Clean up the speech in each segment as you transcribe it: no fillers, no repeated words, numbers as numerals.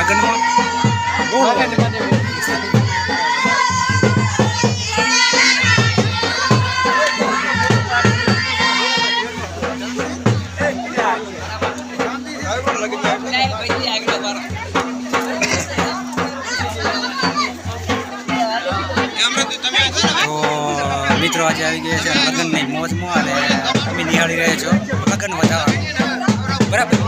લગ્નમાં મિત્રો આજે આવી ગયા છે લગ્નની મોજમાં અને તમે નિહાળી રહ્યા છો લગ્ન વધારવાનું બરાબર.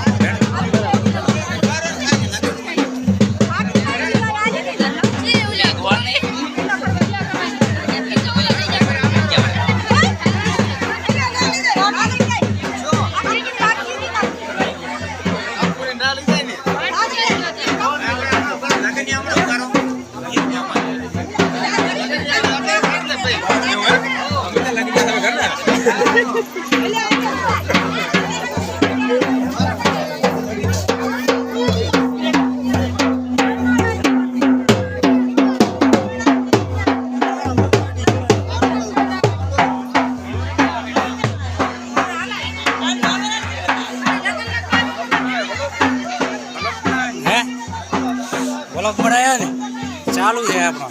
ચાલુ છે આપણો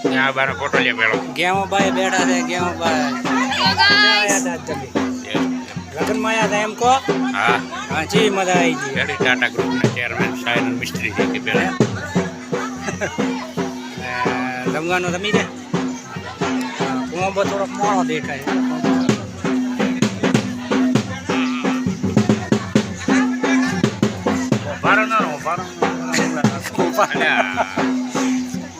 ત્યાં બાર ફોટો લે પેલો ગેમો ભાઈ બેઠા છે ગેમો ભાઈ લગ્નમાં આયા હતા એમ કો હા હા જી મજા આવી ગઈ રેડી ટાટા ગ્રુપના ચેરમેન સાયન મિસ્ત્રી છે કે પેલા રમવાનું રમી છે કોંબો થોડો મોડો દેખાય બારો ના બારો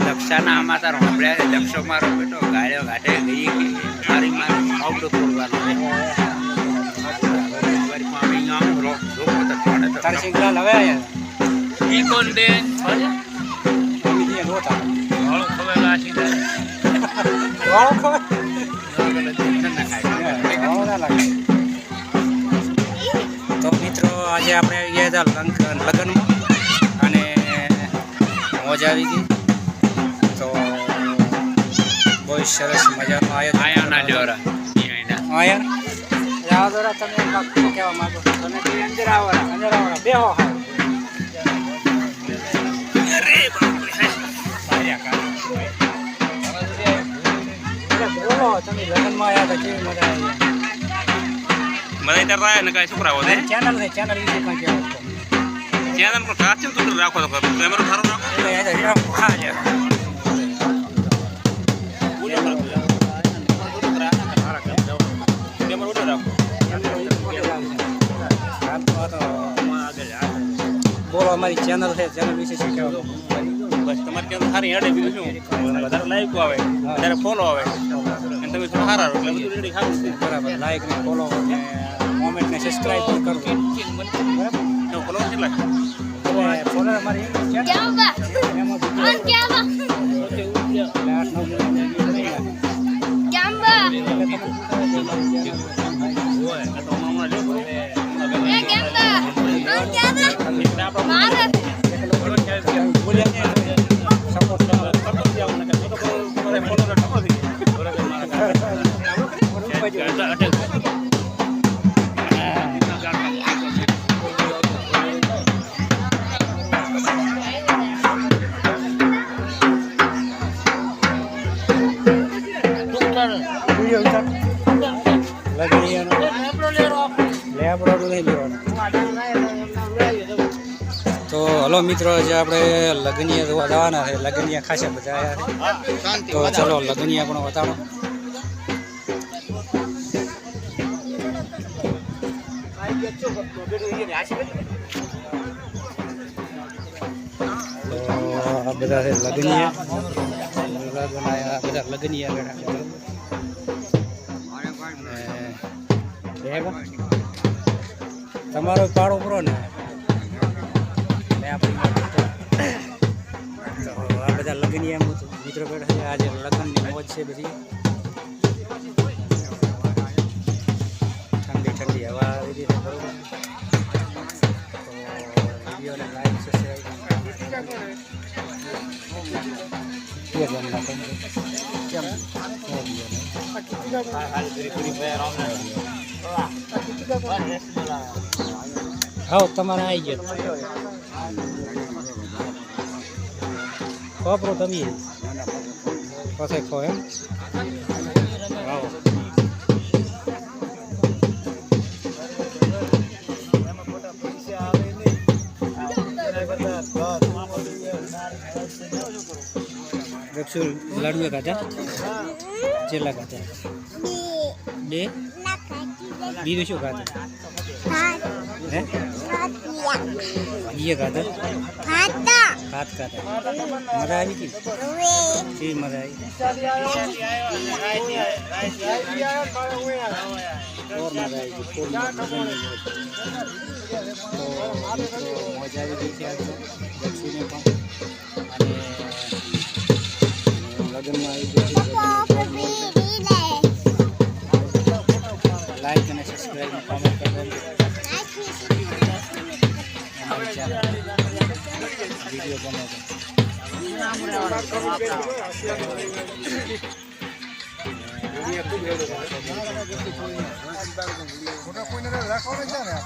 દક્ષાના આમાં તારો આપણે દક્ષો મારો બેટો ગાળ્યો ઘાટે ગઈ કે મારી મારી આવડો તોડવાનો તારસિંગલાલ હવે આયા ઈ કોણ દે રોતા વાળો ખવેલા સીધા વાળો ખવે તો મિત્રો આજે આપણે આવી ગયા હતા લગ્નમાં અને મોજ આવી ગઈ તો બહુ સરસ મજાનો આયા ના જોરા આયા જોરા તમે કહેવા માંગો તમે અંદર આવવાના બેહો હા અરે બોલો તમે લગ્નમાં આવ્યા હતા કેવી મજા આવી મજા રહ્યા ને કઈ છોકરાઓ છે ચેનલ વિશે કઈ કહેવું ચેનલ પર કાચું તો રાખો તો કેમેરો સારો રાખો હા છે બોલો અમારી ચેનલ છે ચેનલ વિશે શું કહેવાનું બસ તમારી ચેનલ સારી હેડે બીજું શું વધારે લાઈક આવે વધારે ફોલો આવે અને તમે થોડા સારા રહો એટલે બધું રેડી સારું છે બરાબર લાઈક ને ફોલો ને કોમેન્ટ ને સબસ્ક્રાઇબ પણ કરો બરાબર ફોલો કેટલા ફોલો અમારી ચેનલ તો હલો મિત્રો જે આપણે લગ્નિયા જોવા જવાના છે લગ્નિયા ખાસા બધા આવ્યા છે તો ચલો લગ્નિયા પણ બતાવો તો બધા છે લગ્નિયા બધા લગ્નિયા બેઠા તમારો પાડો પૂરો ને આ બધા લગ્નિયા મિત્રો બેઠા છે આજે લગ્નની મોજ છે બધી ઠંડી ઠંડી હવા આવી રહી છે બરોબર તો વિડીયોને લાઈક સબસ્ક્રાઈબ હા તમારે આવી ગયો વાપરો તમે પછી ખો એમ આવો ગપસુલ લાડુ ખાતા ચેલા ખાતા બે બીજું શું ખાતા હે બીજે ખાતા ભાત ખાતા મજા આવી હતી કેવી મજા આવી ઓર મજા આવી ગઈ તો મજા આવી ગઈ છે આજે ગપસુને પણ લગ્નમાં આવી ગઈ લાઈક અને સબસ્ક્રાઈબ અને કોમેન્ટ કરવાનું વિડીયો ગમે તો કોઈને રાખવાનું છે ને